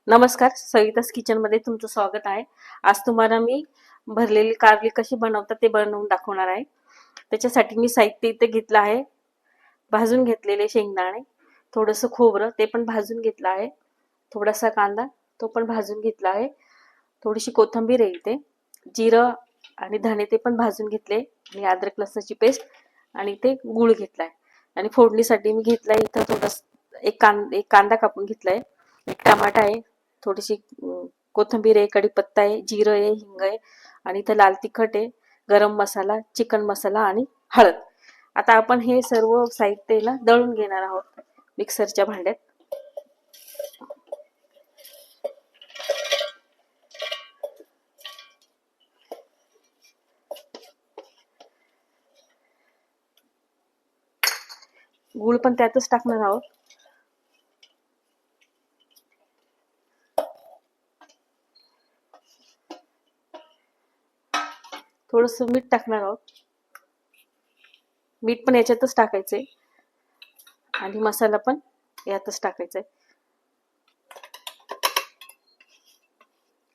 नमस्कार, सवितास किचनमध्ये तुमचं स्वागत आहे. आज तुम्हाला मी भरलेली कारली कशी बनवतात ते बनवून दाखवणार आहे. त्याच्यासाठी मी साहित्य इथे घेतलं आहे. भाजून घेतलेले शेंगदाणे, थोडंसं खोबरं ते पण भाजून घेतलं आहे, थोडासा कांदा तो पण भाजून घेतला आहे, थोडीशी कोथिंबीर आहे इथे, जिरं आणि धणे ते पण भाजून घेतले आणि अद्रक लसणाची पेस्ट आणि इथे गूळ घेतलाय. आणि फोडणीसाठी मी घेतलाय इथं थोडंसं एक कांदा कापून घेतलाय, एक टमाटा आहे, थोडीशी कोथिंबीर आहे, कढीपत्ता आहे, जिरं आहे, हिंग आहे आणि इथं लाल तिखट आहे, गरम मसाला, चिकन मसाला आणि हळद. आता आपण हे सर्व साहित्य ना दळून घेणार आहोत मिक्सरच्या भांड्यात. गूळ पण त्यातच टाकणार आहोत. थोडंसं मीठ टाकणार आहोत. मीठ पण याच्यातच टाकायचंय आणि मसाला पण यातच टाकायचा आहे.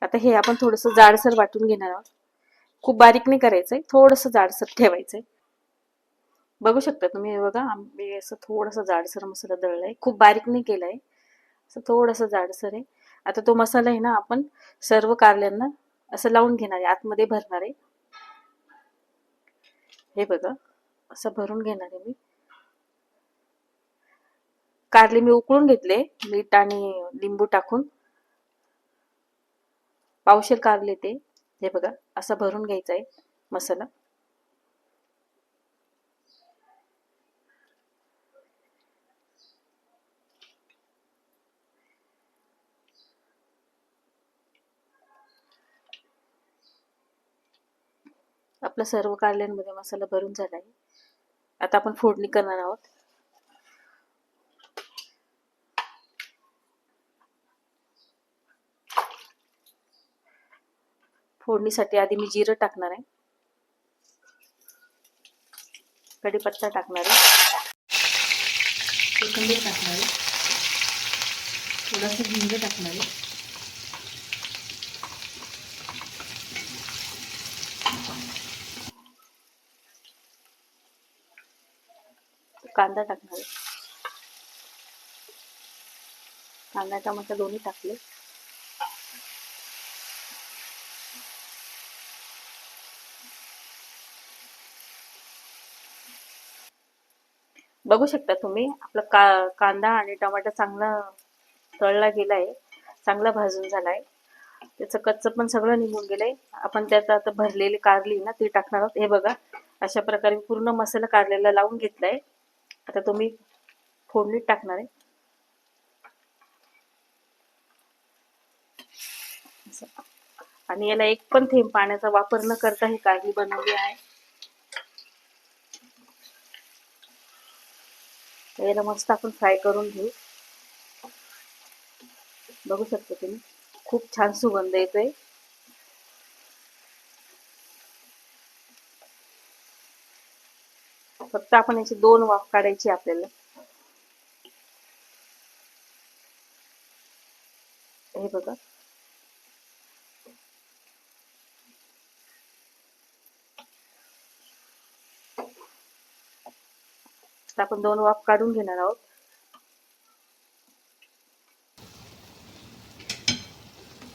आता हे आपण थोडंसं जाडसर वाटून घेणार आहोत. खूप बारीक नाही करायचंय, थोडंसं जाडसर ठेवायचंय. बघू शकता तुम्ही, हे बघा मी असं थोडंसं जाडसर मसाला दळलाय, खूप बारीक नाही केलाय, असं थोडंसं जाडसर आहे. आता तो मसाला आहे ना आपण सर्व कारल्यांना असं लावून घेणार आहे, आतमध्ये भरणार आहे. हे बघा असं भरून घेणार आहे मी. कारले मी उकळून घेतले मीठ आणि लिंबू टाकून. पावशेर कारले ते, हे बघा असं भरून घ्यायचा आहे मसाला. आपला सर्व कारल्यांमध्ये मसाला भरून झाला आहे. आता आपण फोडणी करणार आहोत. फोडणीसाठी आधी मी जिरं टाकणार आहे, कढीपत्ता टाकणार आहे, कोथिंबीर टाकणार आहे, थोडासा हिंग टाकणार आहे, कांदा टाकणार आहे, कांदा टमाटर दोन्ही टाकले. बघू शकता तुम्ही आपला कांदा आणि टमाटर चांगला तळला गेलाय, चांगला भाजून झालाय, त्याचं कच्चं पण सगळं निघून गेलंय. आपण त्यात आता भरलेली कारली ना ती टाकणार आहोत. हे बघा अशा प्रकारे पूर्ण मसाला कारलेला लावून घेतलाय. आता तुम्ही फोडणीत टाकणार आहे. आणि याला एक पण थेंब पाण्याचा वापर न करता ही कारली बनवली आहे. याला मस्त आपण फ्राय करून घेऊ. बघू शकता तुम्ही खूप छान सुगंध येतोय. फक्त आपण याची 2 वाफ काढायची आपल्याला. हे बघा आपण 2 वाफ काढून घेणार आहोत.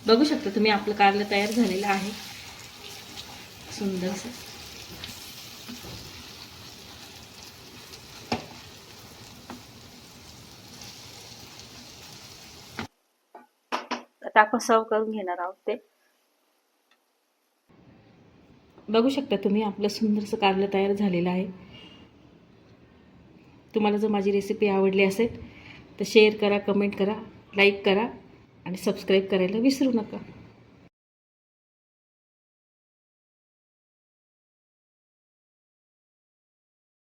बघू शकता तुम्ही आपलं कारलं तयार झालेलं आहे, सुंदर. आता आपण सर्व करून घेणार आहोत ते. बघू शकता तुम्ही आपलं सुंदरसं कारलं तयार झालेलं आहे. तुम्हाला जर माझी रेसिपी आवडली असेल तर शेअर करा, कमेंट करा, लाईक करा आणि सबस्क्राईब करायला विसरू नका.